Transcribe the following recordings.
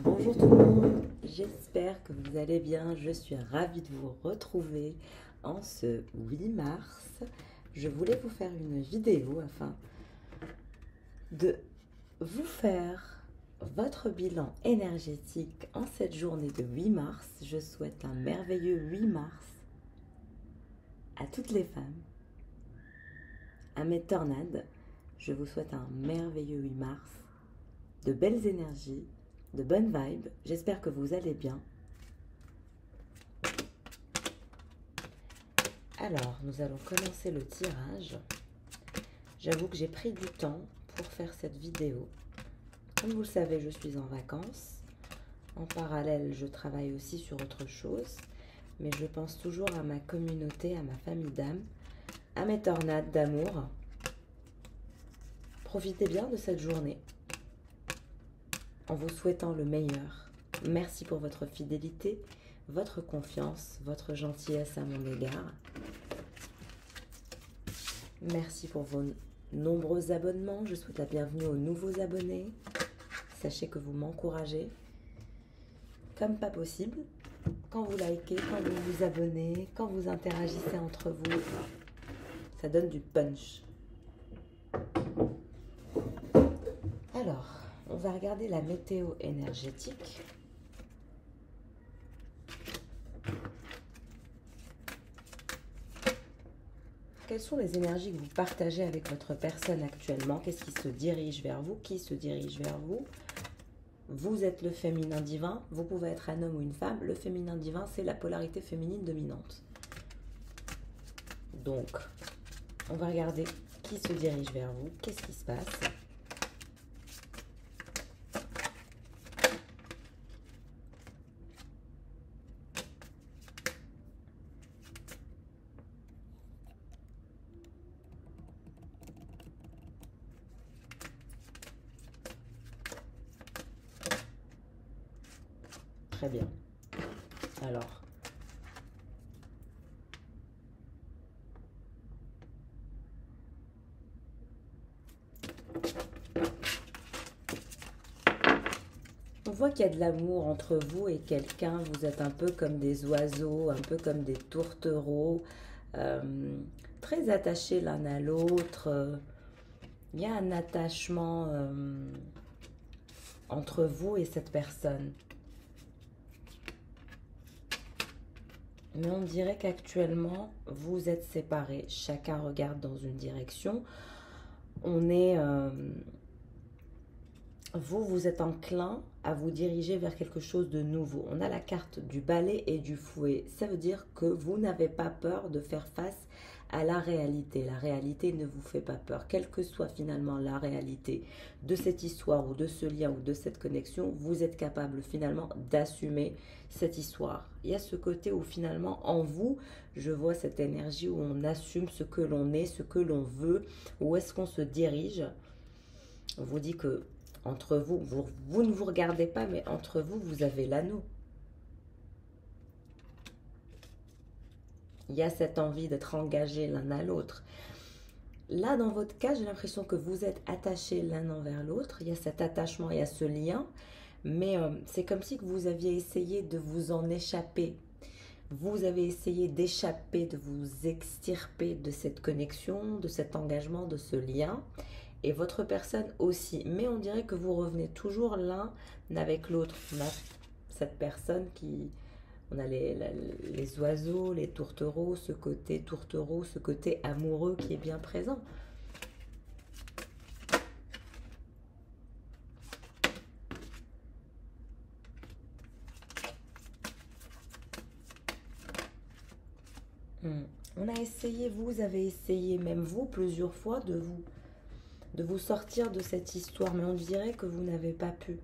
Bonjour tout le monde, j'espère que vous allez bien. Je suis ravie de vous retrouver en ce 8 mars. Je voulais vous faire une vidéo afin de vous faire votre bilan énergétique en cette journée de 8 mars. Je souhaite un merveilleux 8 mars à toutes les femmes, à mes tornades. Je vous souhaite un merveilleux 8 mars, de belles énergies, de bonnes vibes. J'espère que vous allez bien. Alors, nous allons commencer le tirage. J'avoue que j'ai pris du temps pour faire cette vidéo. Comme vous le savez, je suis en vacances. En parallèle, je travaille aussi sur autre chose. Mais je pense toujours à ma communauté, à ma famille d'âme, à mes tornades d'amour. Profitez bien de cette journée en vous souhaitant le meilleur. Merci pour votre fidélité, votre confiance, votre gentillesse à mon égard. Merci pour vos nombreux abonnements. Je souhaite la bienvenue aux nouveaux abonnés. Sachez que vous m'encouragez comme pas possible. Quand vous likez, quand vous vous abonnez, quand vous interagissez entre vous, ça donne du punch. Alors, on va regarder la météo énergétique. Quelles sont les énergies que vous partagez avec votre personne actuellement? Qu'est-ce qui se dirige vers vous? Qui se dirige vers vous? Vous êtes le féminin divin. Vous pouvez être un homme ou une femme. Le féminin divin, c'est la polarité féminine dominante. Donc, on va regarder qui se dirige vers vous. Qu'est-ce qui se passe? Très bien. Alors, on voit qu'il y a de l'amour entre vous et quelqu'un. Vous êtes un peu comme des oiseaux, un peu comme des tourtereaux, très attachés l'un à l'autre. Il y a un attachement entre vous et cette personne. Mais on dirait qu'actuellement, vous êtes séparés. Chacun regarde dans une direction. On est... vous êtes enclin à vous diriger vers quelque chose de nouveau. On a la carte du balai et du fouet. Ça veut dire que vous n'avez pas peur de faire face à la réalité. La réalité ne vous fait pas peur. Quelle que soit finalement la réalité de cette histoire ou de ce lien ou de cette connexion, vous êtes capable finalement d'assumer cette histoire. Il y a ce côté où finalement en vous, je vois cette énergie où on assume ce que l'on est, ce que l'on veut, où est-ce qu'on se dirige. On vous dit que entre vous, vous ne vous regardez pas, mais entre vous, vous avez l'anneau. Il y a cette envie d'être engagé l'un à l'autre. Là, dans votre cas, j'ai l'impression que vous êtes attachés l'un envers l'autre. Il y a cet attachement, il y a ce lien. Mais c'est comme si vous aviez essayé de vous en échapper. Vous avez essayé d'échapper, de vous extirper de cette connexion, de cet engagement, de ce lien. Et votre personne aussi. Mais on dirait que vous revenez toujours l'un avec l'autre. On a cette personne qui... On a les oiseaux, les tourtereaux, ce côté amoureux qui est bien présent. On a essayé, vous avez essayé, même vous, plusieurs fois, de vous sortir de cette histoire. Mais on dirait que vous n'avez pas pu.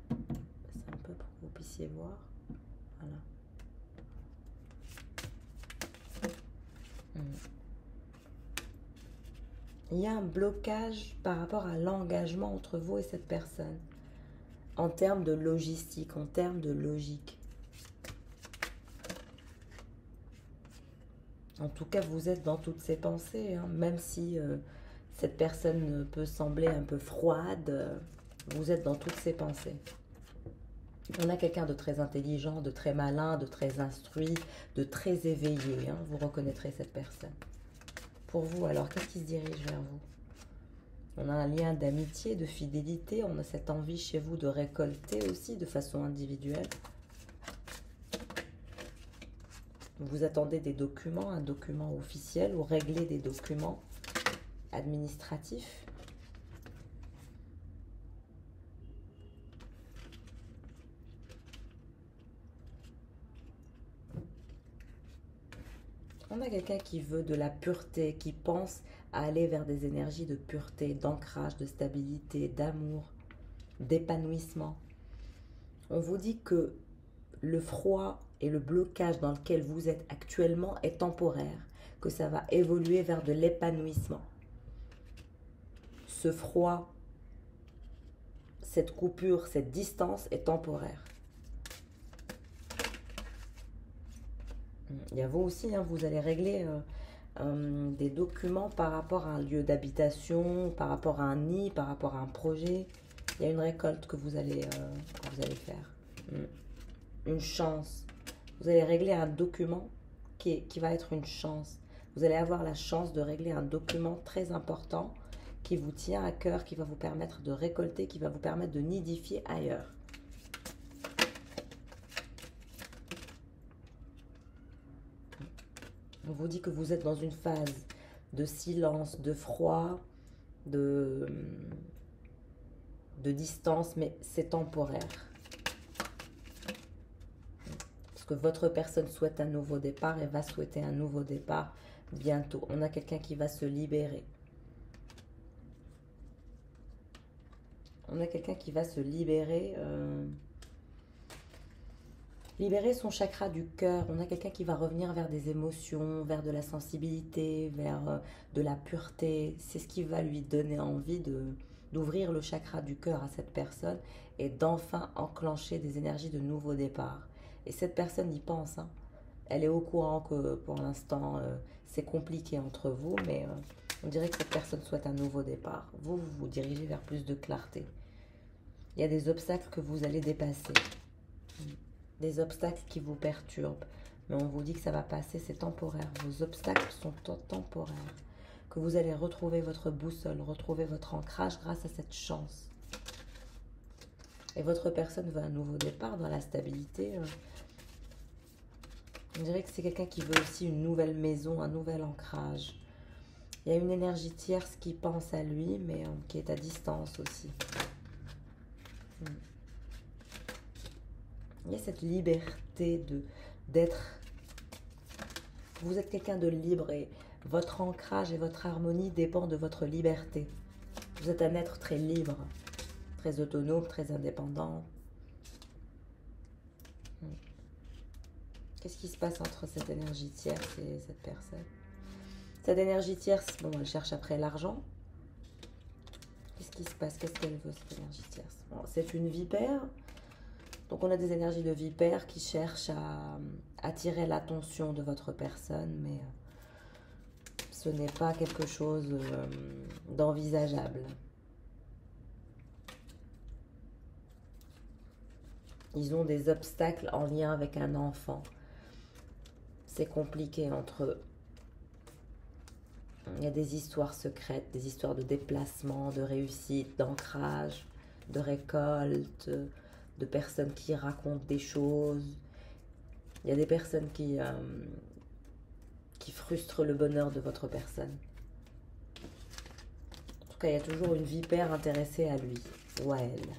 C'est un peu pour que vous puissiez voir. Voilà. Il y a un blocage par rapport à l'engagement entre vous et cette personne. En termes de logistique, en termes de logique. En tout cas, vous êtes dans toutes ces pensées, hein, même si cette personne peut sembler un peu froide, vous êtes dans toutes ces pensées. On a quelqu'un de très intelligent, de très malin, de très instruit, de très éveillé. Hein. Vous reconnaîtrez cette personne. Pour vous, alors, qu'est-ce qui se dirige vers vous? On a un lien d'amitié, de fidélité. On a cette envie chez vous de récolter aussi de façon individuelle. Vous attendez des documents, un document officiel ou régler des documents administratifs. On a quelqu'un qui veut de la pureté, qui pense à aller vers des énergies de pureté, d'ancrage, de stabilité, d'amour, d'épanouissement. On vous dit que le froid et le blocage dans lequel vous êtes actuellement est temporaire, que ça va évoluer vers de l'épanouissement. Ce froid, cette coupure, cette distance est temporaire. Il y a vous aussi, hein, vous allez régler des documents par rapport à un lieu d'habitation, par rapport à un nid, par rapport à un projet. Il y a une récolte que vous allez faire. Une chance. Vous allez régler un document qui va être une chance. Vous allez avoir la chance de régler un document très important qui vous tient à cœur, qui va vous permettre de récolter, qui va vous permettre de nidifier ailleurs. On vous dit que vous êtes dans une phase de silence, de froid, de distance, mais c'est temporaire. Parce que votre personne souhaite un nouveau départ et va souhaiter un nouveau départ bientôt. On a quelqu'un qui va se libérer. On a quelqu'un qui va se libérer... libérer son chakra du cœur. On a quelqu'un qui va revenir vers des émotions, vers de la sensibilité, vers de la pureté. C'est ce qui va lui donner envie d'ouvrir le chakra du cœur à cette personne et d'enfin enclencher des énergies de nouveau départ. Et cette personne y pense. Hein. Elle est au courant que pour l'instant, c'est compliqué entre vous, mais on dirait que cette personne souhaite un nouveau départ. Vous vous dirigez vers plus de clarté. Il y a des obstacles que vous allez dépasser. Des obstacles qui vous perturbent. Mais on vous dit que ça va passer, c'est temporaire. Vos obstacles sont temporaires. Que vous allez retrouver votre boussole, retrouver votre ancrage grâce à cette chance. Et votre personne veut un nouveau départ dans la stabilité. On dirait que c'est quelqu'un qui veut aussi une nouvelle maison, un nouvel ancrage. Il y a une énergie tierce qui pense à lui, mais qui est à distance aussi. Il y a cette liberté d'être... Vous êtes quelqu'un de libre et votre ancrage et votre harmonie dépendent de votre liberté. Vous êtes un être très libre, très autonome, très indépendant. Qu'est-ce qui se passe entre cette énergie tierce et cette personne? Cette énergie tierce, bon, elle cherche après l'argent. Qu'est-ce qui se passe? Qu'est-ce qu'elle veut, cette énergie tierce? Bon, c'est une vipère. Donc on a des énergies de vipère qui cherchent à attirer l'attention de votre personne, mais ce n'est pas quelque chose d'envisageable. Ils ont des obstacles en lien avec un enfant. C'est compliqué entre eux. Il y a des histoires secrètes, des histoires de déplacement, de réussite, d'ancrage, de récolte, de personnes qui racontent des choses. Il y a des personnes qui frustrent le bonheur de votre personne. En tout cas, il y a toujours une vipère intéressée à lui ou à elle.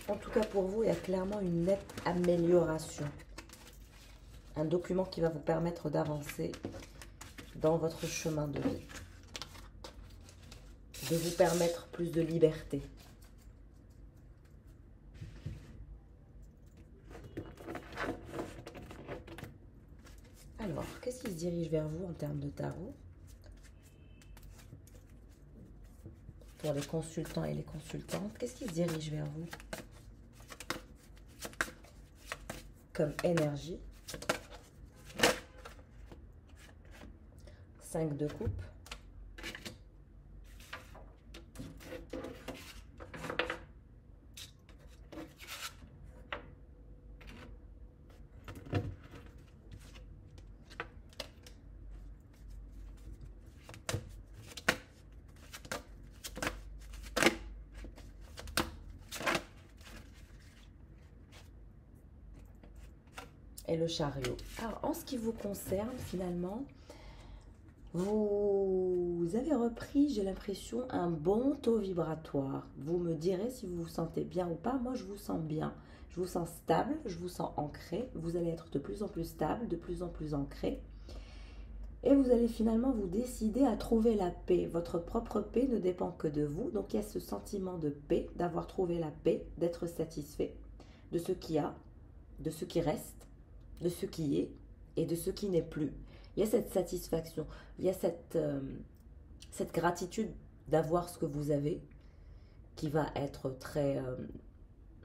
En tout cas, pour vous, il y a clairement une nette amélioration. Un document qui va vous permettre d'avancer dans votre chemin de vie. De vous permettre plus de liberté. Alors, qu'est-ce qui se dirige vers vous en termes de tarot? Pour les consultants et les consultantes, qu'est-ce qui se dirige vers vous comme énergie? 5 de coupe. et le chariot. Alors, en ce qui vous concerne, finalement, vous avez repris, j'ai l'impression, un bon taux vibratoire. Vous me direz si vous vous sentez bien ou pas. Moi, je vous sens bien. Je vous sens stable, je vous sens ancré. Vous allez être de plus en plus stable, de plus en plus ancré. Et vous allez finalement vous décider à trouver la paix. Votre propre paix ne dépend que de vous. Donc, il y a ce sentiment de paix, d'avoir trouvé la paix, d'être satisfait de ce qu'il y a, de ce qui reste, de ce qui est et de ce qui n'est plus. Il y a cette satisfaction, il y a cette gratitude d'avoir ce que vous avez qui va être très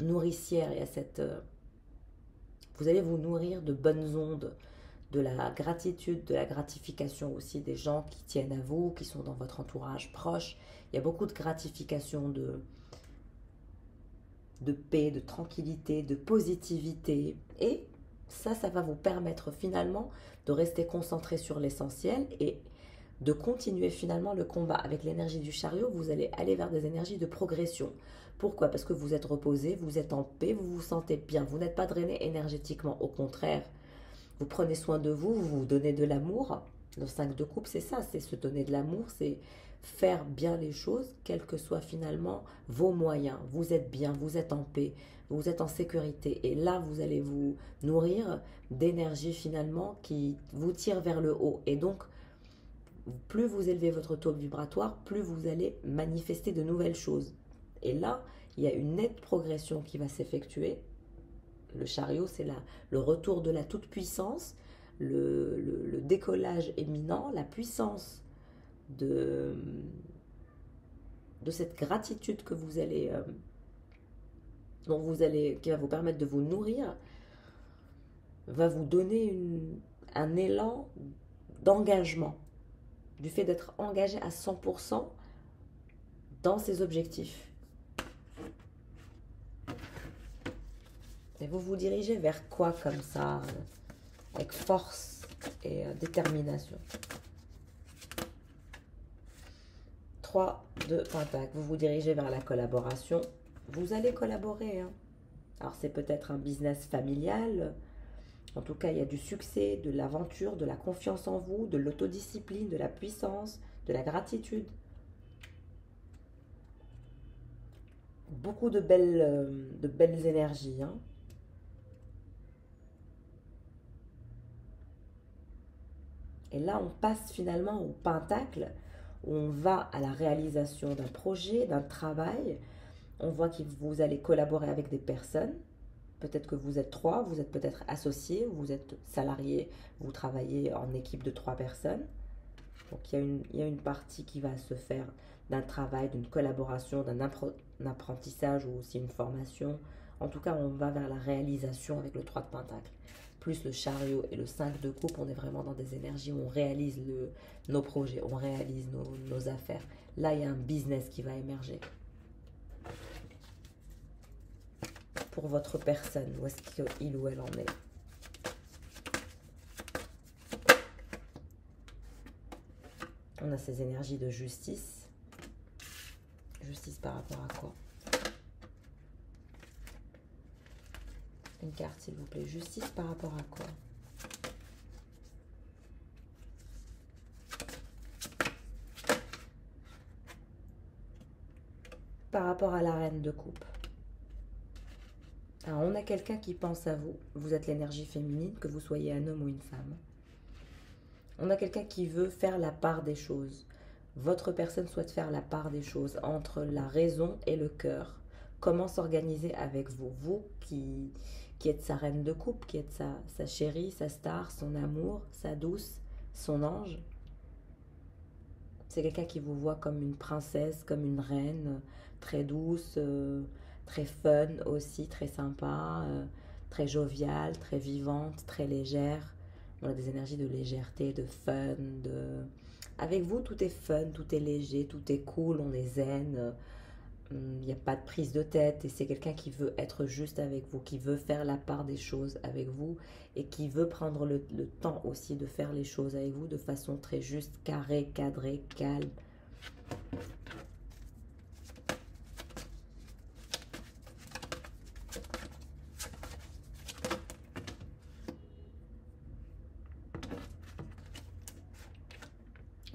nourricière. Il y a vous allez vous nourrir de bonnes ondes, de la gratitude, de la gratification aussi des gens qui tiennent à vous, qui sont dans votre entourage proche. Il y a beaucoup de gratification, de paix, de tranquillité, de positivité. Et ça va vous permettre finalement de rester concentré sur l'essentiel et de continuer finalement le combat. Avec l'énergie du chariot, vous allez aller vers des énergies de progression. Pourquoi? Parce que vous êtes reposé, vous êtes en paix, vous vous sentez bien, vous n'êtes pas drainé énergétiquement. Au contraire, vous prenez soin de vous, vous vous donnez de l'amour. Le 5 de coupe, c'est ça, c'est se donner de l'amour, c'est faire bien les choses, quels que soient finalement vos moyens. Vous êtes bien, vous êtes en paix, vous êtes en sécurité. Et là, vous allez vous nourrir d'énergie finalement qui vous tire vers le haut. Et donc, plus vous élevez votre taux vibratoire, plus vous allez manifester de nouvelles choses. Et là, il y a une nette progression qui va s'effectuer. Le chariot, c'est le retour de la toute-puissance, le décollage éminent, la puissance de cette gratitude que vous allez, qui va vous permettre de vous nourrir, va vous donner un élan d'engagement, du fait d'être engagé à 100% dans ses objectifs. Et vous vous dirigez vers quoi comme ça, avec force et détermination? 3 de Pentacle, vous vous dirigez vers la collaboration. Vous allez collaborer. Alors c'est peut-être un business familial. En tout cas, il y a du succès, de l'aventure, de la confiance en vous, de l'autodiscipline, de la puissance, de la gratitude. Beaucoup de belles énergies. Et là, on passe finalement au pentacle, où on va à la réalisation d'un projet, d'un travail. On voit que vous allez collaborer avec des personnes. Peut-être que vous êtes 3, vous êtes peut-être associé, vous êtes salarié, vous travaillez en équipe de 3 personnes. Donc il y a une partie qui va se faire d'un travail, d'une collaboration, d'un apprentissage ou aussi une formation. En tout cas, on va vers la réalisation avec le 3 de Pentacle. Plus le chariot et le 5 de coupe, on est vraiment dans des énergies où on réalise nos projets, on réalise nos affaires. Là, il y a un business qui va émerger. Pour votre personne, où est-ce qu'il ou elle en est? On a ces énergies de justice. Justice par rapport à quoi? Une carte, s'il vous plaît. Justice par rapport à quoi? Par rapport à la reine de coupe. Alors, on a quelqu'un qui pense à vous. Vous êtes l'énergie féminine, que vous soyez un homme ou une femme. On a quelqu'un qui veut faire la part des choses. Votre personne souhaite faire la part des choses entre la raison et le cœur. Comment s'organiser avec vous? Vous qui êtes sa reine de coupe, qui êtes sa chérie, sa star, son amour, sa douce, son ange. C'est quelqu'un qui vous voit comme une princesse, comme une reine, très douce, très fun aussi, très sympa, très joviale, très vivante, très légère. On a des énergies de légèreté, de fun, Avec vous, tout est fun, tout est léger, tout est cool, on est zen. Il n'y a pas de prise de tête et c'est quelqu'un qui veut être juste avec vous, qui veut faire la part des choses avec vous et qui veut prendre le temps aussi de faire les choses avec vous de façon très juste, carrée, cadrée, calme.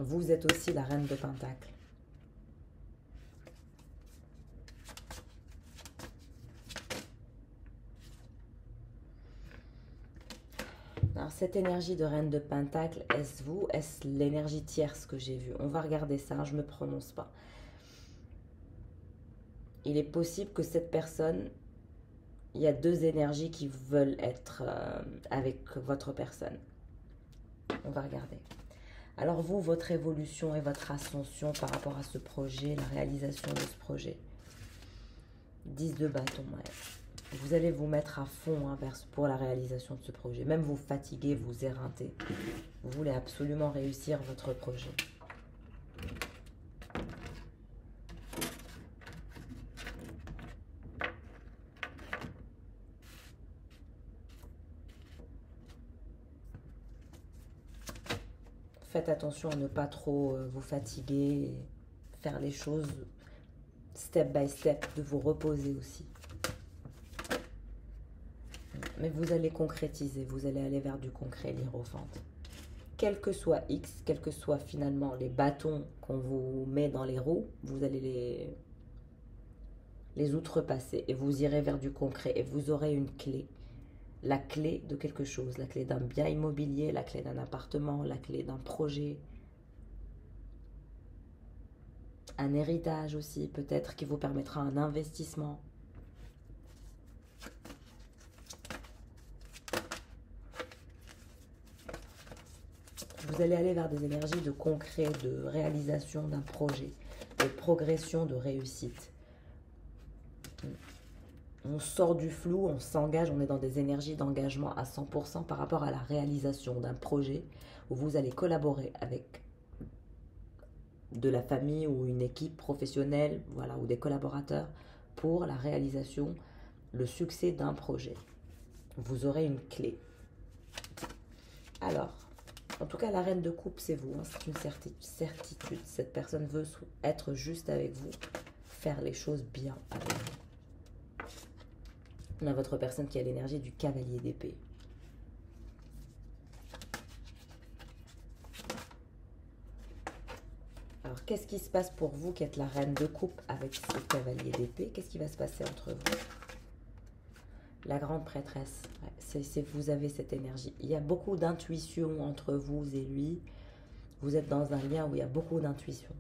Vous êtes aussi la reine de Pentacles. Alors, cette énergie de reine de Pentacle, est-ce vous? Est-ce l'énergie tierce que j'ai vue? On va regarder ça, je ne me prononce pas. Il est possible que cette personne, il y a deux énergies qui veulent être avec votre personne. On va regarder. Alors vous, votre évolution et votre ascension par rapport à ce projet, la réalisation de ce projet. 10 de bâton, ouais. Vous allez vous mettre à fond hein, pour la réalisation de ce projet. Même vous fatiguer, vous éreinter. Vous voulez absolument réussir votre projet. Faites attention à ne pas trop vous fatiguer, et faire les choses step by step, de vous reposer aussi. Mais vous allez concrétiser, vous allez aller vers du concret, l'Hiérophante. Quel que soit X, quels que soient finalement les bâtons qu'on vous met dans les roues, vous allez les outrepasser et vous irez vers du concret et vous aurez une clé. La clé de quelque chose, la clé d'un bien immobilier, la clé d'un appartement, la clé d'un projet. Un héritage aussi, peut-être, qui vous permettra un investissement. Vous allez aller vers des énergies de concret, de réalisation d'un projet, de progression, de réussite. On sort du flou, on s'engage, on est dans des énergies d'engagement à 100% par rapport à la réalisation d'un projet où vous allez collaborer avec de la famille ou une équipe professionnelle, voilà, ou des collaborateurs pour la réalisation, le succès d'un projet. Vous aurez une clé. Alors, en tout cas, la reine de coupe, c'est vous. Hein, c'est une certitude. Cette personne veut être juste avec vous, faire les choses bien avec vous. On a votre personne qui a l'énergie du cavalier d'épée. Alors, qu'est-ce qui se passe pour vous qui êtes la reine de coupe avec ce cavalier d'épée? Qu'est-ce qui va se passer entre vous? La grande prêtresse, ouais, vous avez cette énergie. Il y a beaucoup d'intuition entre vous et lui. Vous êtes dans un lien où il y a beaucoup d'intuition.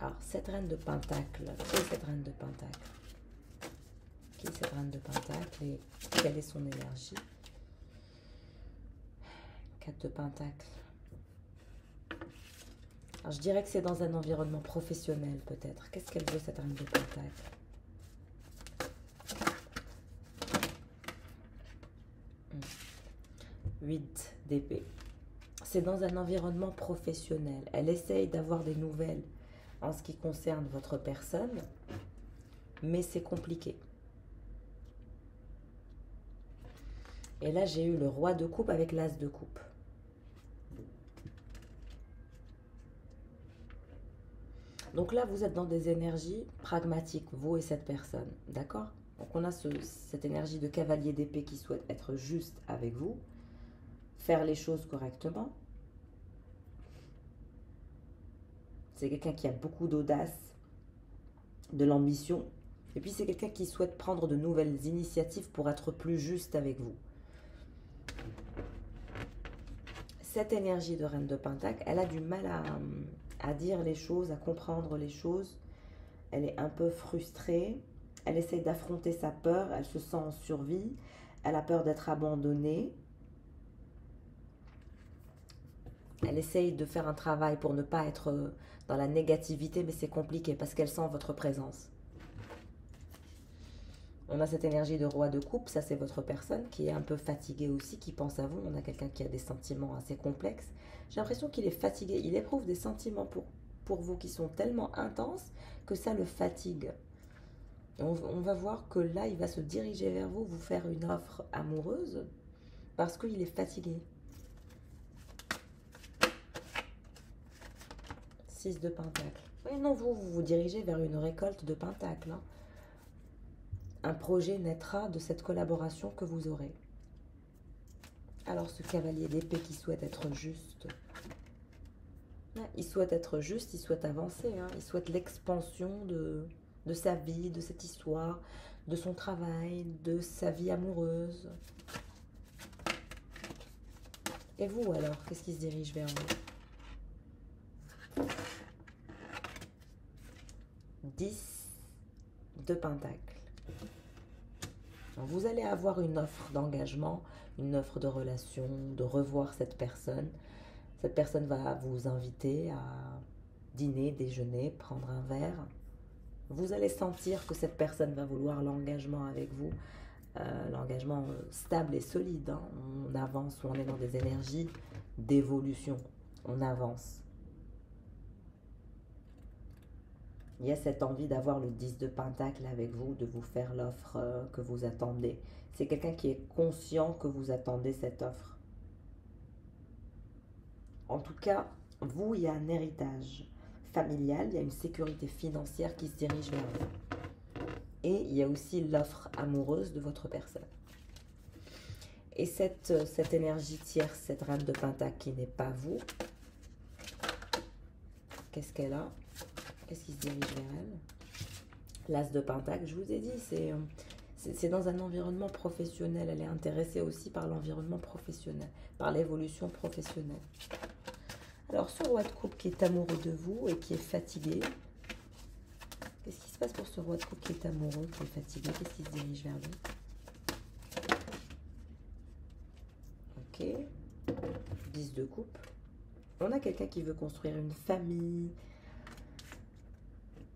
Alors, cette reine de Pentacle, qui est cette reine de Pentacle? Qui est cette reine de Pentacle et quelle est son énergie? 4 de Pentacle. Alors, je dirais que c'est dans un environnement professionnel, peut-être. Qu'est-ce qu'elle veut, cette reine de Pentacle? 8 d'épée. C'est dans un environnement professionnel. Elle essaye d'avoir des nouvelles en ce qui concerne votre personne, mais c'est compliqué. Et là, j'ai eu le roi de coupe avec l'as de coupe. Donc là, vous êtes dans des énergies pragmatiques, vous et cette personne, d'accord? Donc on a cette énergie de cavalier d'épée qui souhaite être juste avec vous, faire les choses correctement. C'est quelqu'un qui a beaucoup d'audace, de l'ambition. Et puis c'est quelqu'un qui souhaite prendre de nouvelles initiatives pour être plus juste avec vous. Cette énergie de reine de Pentacle, elle a du mal à dire les choses, à comprendre les choses. Elle est un peu frustrée. Elle essaie d'affronter sa peur. Elle se sent en survie. Elle a peur d'être abandonnée. Elle essaye de faire un travail pour ne pas être dans la négativité, mais c'est compliqué parce qu'elle sent votre présence. On a cette énergie de roi de coupe, ça c'est votre personne qui est un peu fatiguée aussi, qui pense à vous. On a quelqu'un qui a des sentiments assez complexes. J'ai l'impression qu'il est fatigué, il éprouve des sentiments pour vous qui sont tellement intenses que ça le fatigue. On va voir que là, il va se diriger vers vous, vous faire une offre amoureuse parce qu'il est fatigué. 6 de Pentacle. Oui, non, vous dirigez vers une récolte de Pentacle. Hein. Un projet naîtra de cette collaboration que vous aurez. Alors, ce cavalier d'épée qui souhaite être juste. Ouais, il souhaite être juste, il souhaite avancer, hein. Il souhaite l'expansion de sa vie, de cette histoire, de son travail, de sa vie amoureuse. Et vous alors, qu'est-ce qui se dirige vers vous? 10 de Pentacle. Donc, vous allez avoir une offre d'engagement, une offre de relation, de revoir cette personne. Cette personne va vous inviter à dîner, déjeuner, prendre un verre. Vous allez sentir que cette personne va vouloir l'engagement avec vous, l'engagement stable et solide, hein. On avance, on est dans des énergies d'évolution, on avance. Il y a cette envie d'avoir le 10 de Pentacle avec vous, de vous faire l'offre que vous attendez. C'est quelqu'un qui est conscient que vous attendez cette offre. En tout cas, vous, il y a un héritage familial, il y a une sécurité financière qui se dirige vers vous. Et il y a aussi l'offre amoureuse de votre personne. Et cette énergie tierce, cette reine de Pentacle qui n'est pas vous, qu'est-ce qu'elle a? Qu'est-ce qui se dirige vers elle? L'As de Pentacle, je vous ai dit, c'est dans un environnement professionnel. Elle est intéressée aussi par l'environnement professionnel, par l'évolution professionnelle. Alors, ce roi de coupe qui est amoureux de vous et qui est fatigué, qu'est-ce qui se passe pour ce roi de coupe qui est amoureux, qui est fatigué? Qu'est-ce qui se dirige vers lui? Ok. 10 de coupe. On a quelqu'un qui veut construire une famille,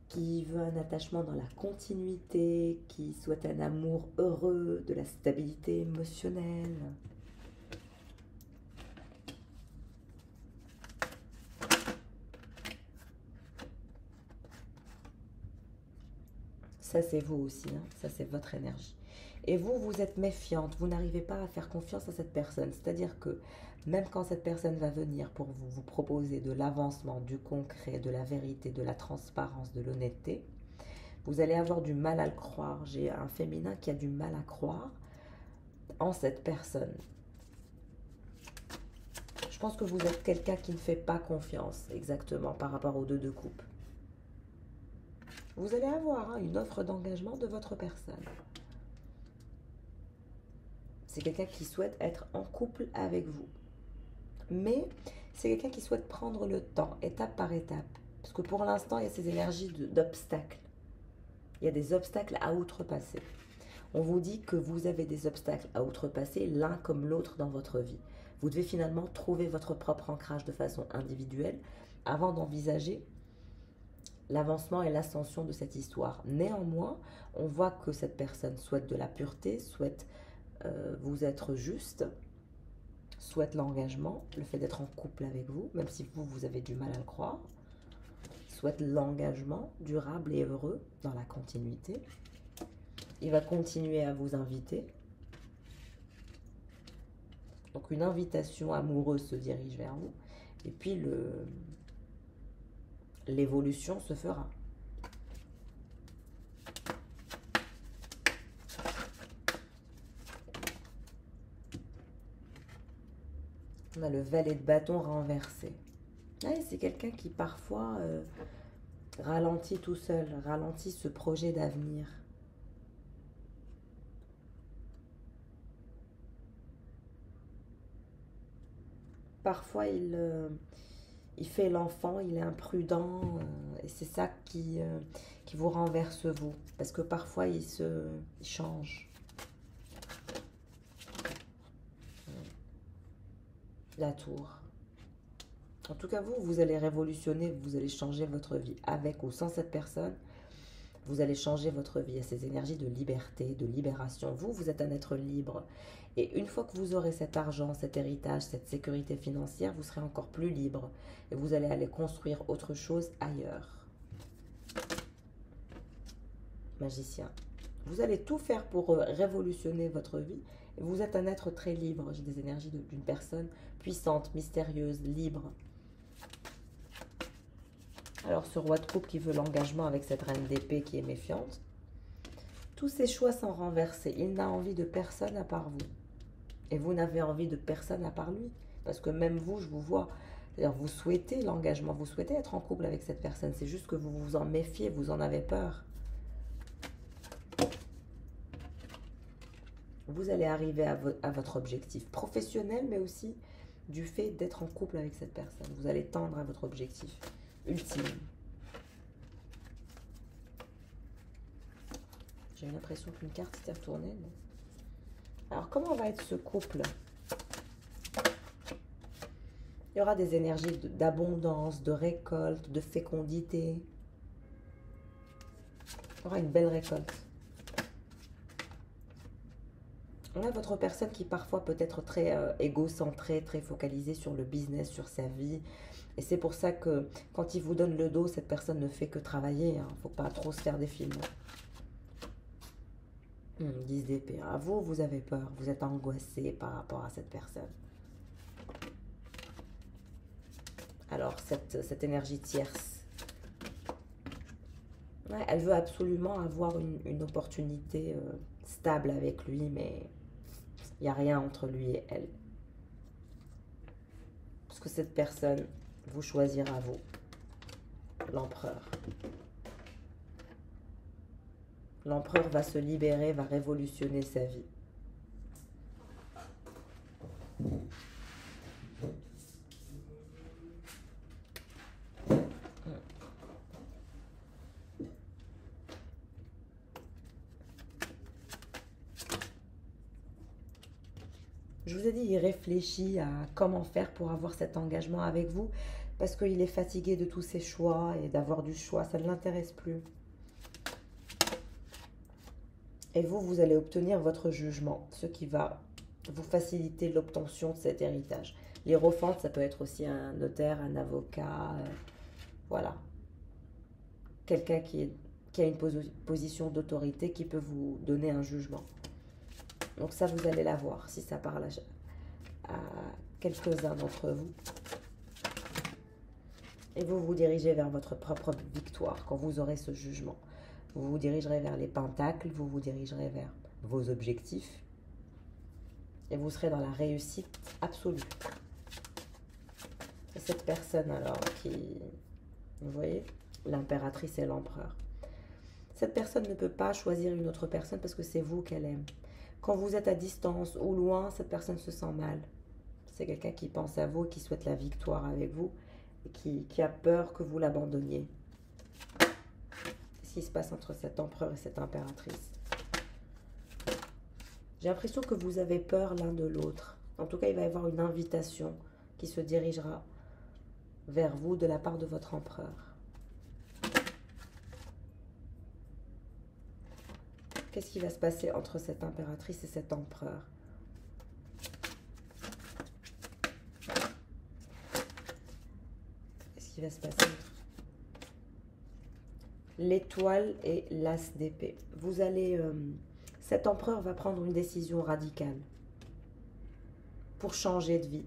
qui veut un attachement dans la continuité, qui souhaite un amour heureux, de la stabilité émotionnelle. Ça, c'est vous aussi, hein. Ça, c'est votre énergie. Et vous, vous êtes méfiante, vous n'arrivez pas à faire confiance à cette personne. C'est-à-dire que même quand cette personne va venir pour vous proposer de l'avancement, du concret, de la vérité, de la transparence, de l'honnêteté, vous allez avoir du mal à le croire. J'ai un féminin qui a du mal à croire en cette personne. Je pense que vous êtes quelqu'un qui ne fait pas confiance exactement par rapport aux 2 de coupe. Vous allez avoir une offre d'engagement de votre personne. C'est quelqu'un qui souhaite être en couple avec vous. Mais c'est quelqu'un qui souhaite prendre le temps, étape par étape. Parce que pour l'instant, il y a ces énergies d'obstacles. Il y a des obstacles à outrepasser. On vous dit que vous avez des obstacles à outrepasser l'un comme l'autre dans votre vie. Vous devez finalement trouver votre propre ancrage de façon individuelle avant d'envisager l'avancement et l'ascension de cette histoire. Néanmoins, on voit que cette personne souhaite de la pureté, souhaite vous être juste, souhaite l'engagement, le fait d'être en couple avec vous, même si vous avez du mal à le croire, souhaite l'engagement durable et heureux dans la continuité. Il va continuer à vous inviter. Donc une invitation amoureuse se dirige vers vous. Et puis l'évolution se fera. On a le valet de bâton renversé. Ouais, c'est quelqu'un qui parfois ralentit tout seul, ralentit ce projet d'avenir. Parfois, il fait l'enfant, il est imprudent, et c'est ça qui vous renverse vous. Parce que parfois, il change. La tour. En tout cas, vous allez révolutionner, vous allez changer votre vie. Avec ou sans cette personne, vous allez changer votre vie à ces énergies de liberté, de libération. Vous êtes un être libre. Et une fois que vous aurez cet argent, cet héritage, cette sécurité financière, vous serez encore plus libre. Et vous allez aller construire autre chose ailleurs. Magicien. Vous allez tout faire pour révolutionner votre vie. Et vous êtes un être très libre. J'ai des énergies d'une personne puissante, mystérieuse, libre. Alors ce roi de coupe qui veut l'engagement avec cette reine d'épée qui est méfiante. Tous ses choix sont renversés. Il n'a envie de personne à part vous. Et vous n'avez envie de personne à part lui. Parce que même vous, je vous vois, C'est-à-dire, vous souhaitez l'engagement, vous souhaitez être en couple avec cette personne. C'est juste que vous vous en méfiez, vous en avez peur. Vous allez arriver à votre objectif professionnel, mais aussi du fait d'être en couple avec cette personne. Vous allez tendre à votre objectif ultime. J'ai l'impression qu'une carte s'est retournée. Non? Alors, comment va être ce couple? Il y aura des énergies d'abondance, de récolte, de fécondité. Il y aura une belle récolte. On a votre personne qui parfois peut être très égocentrée, très focalisée sur le business, sur sa vie. Et c'est pour ça que quand il vous donne le dos, cette personne ne fait que travailler. Il ne faut pas trop se faire des films. 10 d'épée. À vous, vous avez peur. Vous êtes angoissé par rapport à cette personne. Alors, cette énergie tierce, ouais, elle veut absolument avoir une opportunité stable avec lui, mais il n'y a rien entre lui et elle. Parce que cette personne vous choisira, vous, l'empereur. L'empereur va se libérer, va révolutionner sa vie. Je vous ai dit, il réfléchit à comment faire pour avoir cet engagement avec vous, parce qu'il est fatigué de tous ses choix et d'avoir du choix, ça ne l'intéresse plus. Et vous, vous allez obtenir votre jugement, ce qui va vous faciliter l'obtention de cet héritage. L'hiérophante, ça peut être aussi un notaire, un avocat, voilà. Quelqu'un qui a une position d'autorité qui peut vous donner un jugement. Donc ça, vous allez l'avoir si ça parle à quelques-uns d'entre vous. Et vous vous dirigez vers votre propre victoire quand vous aurez ce jugement. Vous vous dirigerez vers les pentacles, vous vous dirigerez vers vos objectifs. Et vous serez dans la réussite absolue. Et cette personne alors qui, vous voyez, l'impératrice et l'empereur. Cette personne ne peut pas choisir une autre personne parce que c'est vous qu'elle aime. Quand vous êtes à distance ou loin, cette personne se sent mal. C'est quelqu'un qui pense à vous, qui souhaite la victoire avec vous et qui a peur que vous l'abandonniez. Qu'est-ce qui se passe entre cet empereur et cette impératrice? J'ai l'impression que vous avez peur l'un de l'autre. En tout cas, il va y avoir une invitation qui se dirigera vers vous de la part de votre empereur. Qu'est-ce qui va se passer entre cette impératrice et cet empereur? Qu'est-ce qui va se passer entre l'étoile et l'as d'épée? Vous allez... cet empereur va prendre une décision radicale pour changer de vie.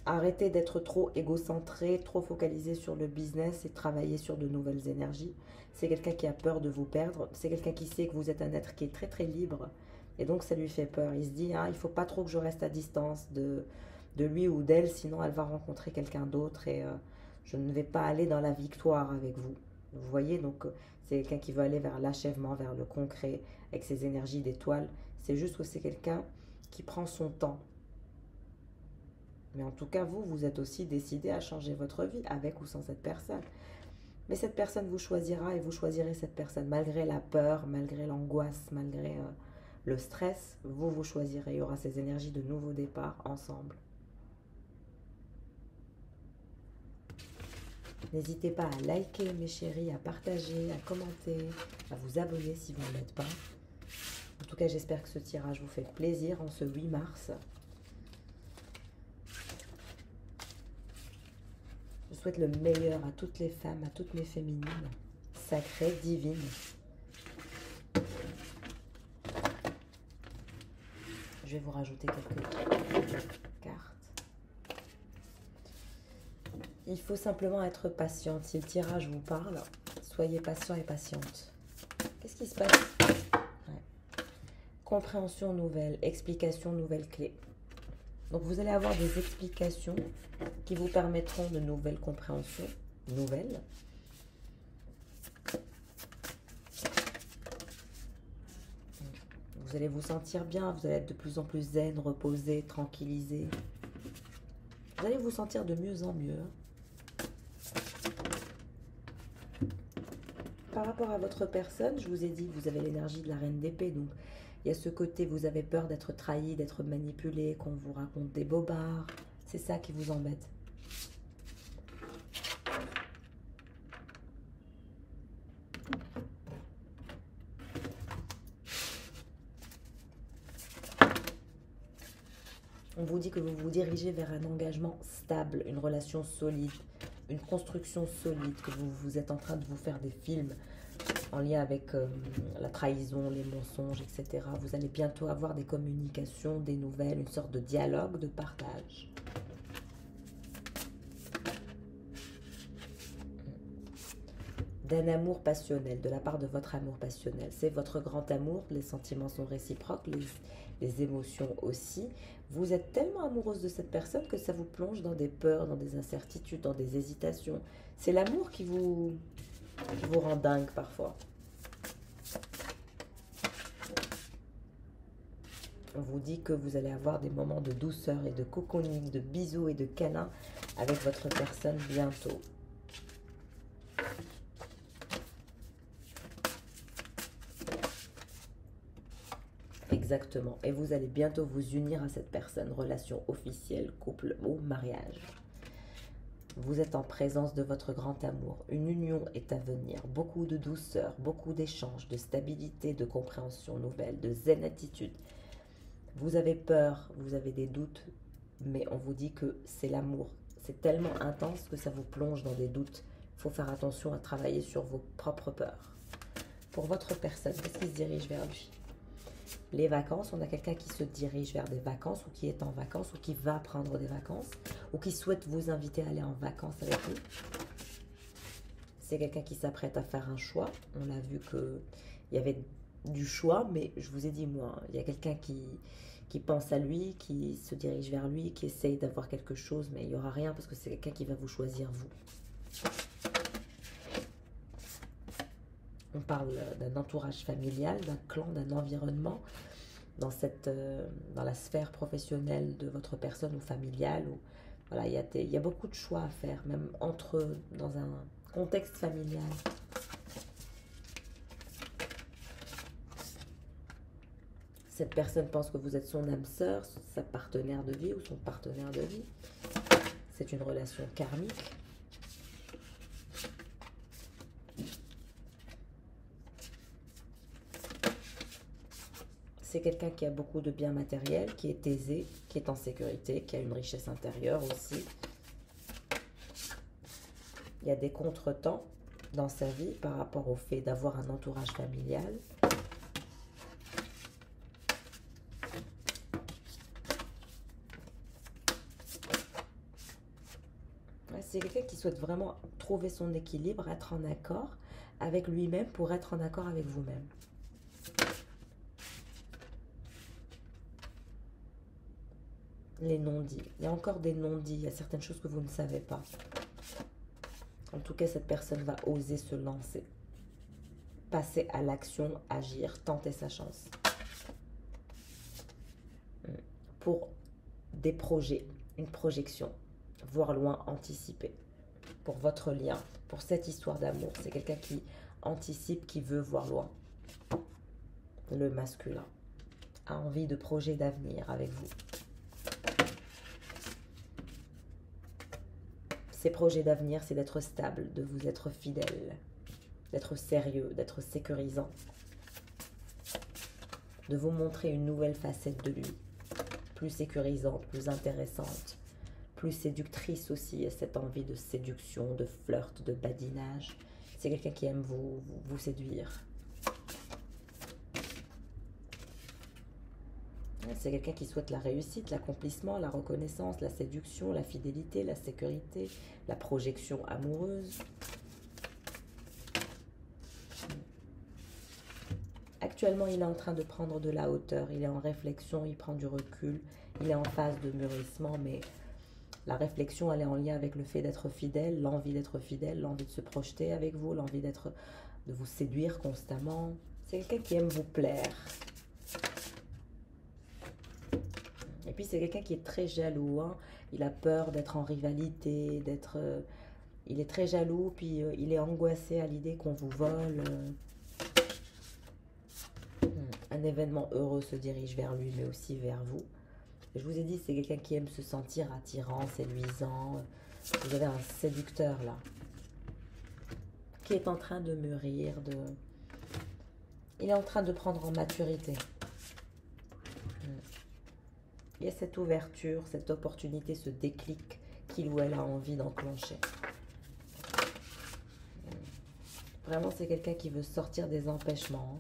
Arrêtez d'être trop égocentré, trop focalisé sur le business et travailler sur de nouvelles énergies. C'est quelqu'un qui a peur de vous perdre. C'est quelqu'un qui sait que vous êtes un être qui est très très libre. Et donc ça lui fait peur. Il se dit, ah, il ne faut pas trop que je reste à distance de lui ou d'elle, sinon elle va rencontrer quelqu'un d'autre et je ne vais pas aller dans la victoire avec vous. Vous voyez, donc c'est quelqu'un qui veut aller vers l'achèvement, vers le concret, avec ses énergies d'étoile. C'est juste que c'est quelqu'un qui prend son temps. Mais en tout cas, vous êtes aussi décidé à changer votre vie, avec ou sans cette personne. Mais cette personne vous choisira et vous choisirez cette personne. Malgré la peur, malgré l'angoisse, malgré le stress, vous choisirez. Il y aura ces énergies de nouveau départ ensemble. N'hésitez pas à liker mes chéris, à partager, à commenter, à vous abonner si vous ne l'êtes pas. En tout cas, j'espère que ce tirage vous fait plaisir en ce 8 mars. Je souhaite le meilleur à toutes les femmes, à toutes mes féminines, sacrées, divines. Je vais vous rajouter quelques cartes. Il faut simplement être patiente. Si le tirage vous parle, soyez patient et patiente. Qu'est-ce qui se passe? Ouais. Compréhension nouvelle, explication nouvelle clé. Donc vous allez avoir des explications qui vous permettront de nouvelles compréhensions, nouvelles. Vous allez vous sentir bien, vous allez être de plus en plus zen, reposé, tranquillisé. Vous allez vous sentir de mieux en mieux. Par rapport à votre personne, je vous ai dit que vous avez l'énergie de la reine d'épée, donc il y a ce côté, vous avez peur d'être trahi, d'être manipulé, qu'on vous raconte des bobards. C'est ça qui vous embête. On vous dit que vous vous dirigez vers un engagement stable, une relation solide, une construction solide, que vous êtes en train de vous faire des films en lien avec la trahison, les mensonges, etc. Vous allez bientôt avoir des communications, des nouvelles, une sorte de dialogue, de partage. D'un amour passionnel, de la part de votre amour passionnel. C'est votre grand amour, les sentiments sont réciproques, les émotions aussi. Vous êtes tellement amoureuse de cette personne que ça vous plonge dans des peurs, dans des incertitudes, dans des hésitations. C'est l'amour qui vous rend dingue parfois. On vous dit que vous allez avoir des moments de douceur et de cocooning, de bisous et de câlins avec votre personne bientôt. Exactement. Et vous allez bientôt vous unir à cette personne, relation officielle, couple ou mariage. Vous êtes en présence de votre grand amour. Une union est à venir. Beaucoup de douceur, beaucoup d'échanges, de stabilité, de compréhension nouvelle, de zen attitude. Vous avez peur, vous avez des doutes, mais on vous dit que c'est l'amour. C'est tellement intense que ça vous plonge dans des doutes. Il faut faire attention à travailler sur vos propres peurs. Pour votre personne, qu'est-ce qui se dirige vers lui? Les vacances, on a quelqu'un qui se dirige vers des vacances ou qui est en vacances ou qui va prendre des vacances ou qui souhaite vous inviter à aller en vacances avec lui. C'est quelqu'un qui s'apprête à faire un choix. On a vu qu'il y avait du choix, mais je vous ai dit moi, il y a quelqu'un qui pense à lui, qui se dirige vers lui, qui essaye d'avoir quelque chose, mais il n'y aura rien parce que c'est quelqu'un qui va vous choisir vous. On parle d'un entourage familial, d'un clan, d'un environnement, dans la sphère professionnelle de votre personne ou familiale. Ou, voilà, il y a beaucoup de choix à faire, même entre eux, dans un contexte familial. Cette personne pense que vous êtes son âme sœur, sa partenaire de vie ou son partenaire de vie. C'est une relation karmique. C'est quelqu'un qui a beaucoup de biens matériels, qui est aisé, qui est en sécurité, qui a une richesse intérieure aussi. Il y a des contretemps dans sa vie par rapport au fait d'avoir un entourage familial. C'est quelqu'un qui souhaite vraiment trouver son équilibre, être en accord avec lui-même pour être en accord avec vous-même. Les non-dits. Il y a encore des non-dits. Il y a certaines choses que vous ne savez pas. En tout cas, cette personne va oser se lancer. Passer à l'action, agir, tenter sa chance. Pour des projets, une projection. Voir loin, anticiper. Pour votre lien, pour cette histoire d'amour. C'est quelqu'un qui anticipe, qui veut voir loin. Le masculin a envie de projets d'avenir avec vous. Ces projets d'avenir, c'est d'être stable, de vous être fidèle, d'être sérieux, d'être sécurisant, de vous montrer une nouvelle facette de lui, plus sécurisante, plus intéressante, plus séductrice aussi. Il y a cette envie de séduction, de flirt, de badinage. C'est quelqu'un qui aime vous séduire. C'est quelqu'un qui souhaite la réussite, l'accomplissement, la reconnaissance, la séduction, la fidélité, la sécurité, la projection amoureuse. Actuellement, il est en train de prendre de la hauteur, il est en réflexion, il prend du recul, il est en phase de mûrissement, mais la réflexion, elle est en lien avec le fait d'être fidèle, l'envie d'être fidèle, l'envie de se projeter avec vous, l'envie de vous séduire constamment. C'est quelqu'un qui aime vous plaire. Et puis c'est quelqu'un qui est très jaloux, hein. Il a peur d'être en rivalité, il est très jaloux, puis il est angoissé à l'idée qu'on vous vole. Un événement heureux se dirige vers lui, mais aussi vers vous. Et je vous ai dit, c'est quelqu'un qui aime se sentir attirant, séduisant. Vous avez un séducteur là, qui est en train de mûrir, il est en train de prendre en maturité. Il y a cette ouverture, cette opportunité, ce déclic qu'il ou elle a envie d'enclencher. Vraiment, c'est quelqu'un qui veut sortir des empêchements.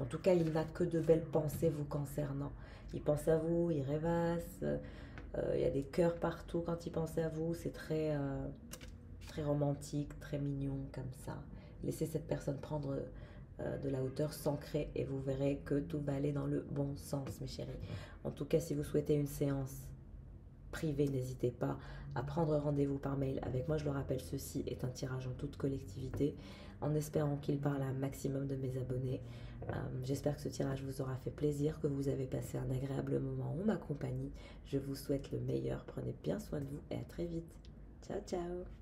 En tout cas, il n'a que de belles pensées vous concernant. Il pense à vous, il rêvasse. Il y a des cœurs partout quand il pense à vous. C'est très, très romantique, très mignon comme ça. Laissez cette personne prendre de la hauteur, s'ancrer et vous verrez que tout va aller dans le bon sens, mes chéris. En tout cas, si vous souhaitez une séance privée, n'hésitez pas à prendre rendez-vous par mail avec moi. Je le rappelle, ceci est un tirage en toute collectivité, en espérant qu'il parle à un maximum de mes abonnés. J'espère que ce tirage vous aura fait plaisir, que vous avez passé un agréable moment en ma compagnie. Je vous souhaite le meilleur. Prenez bien soin de vous et à très vite. Ciao, ciao!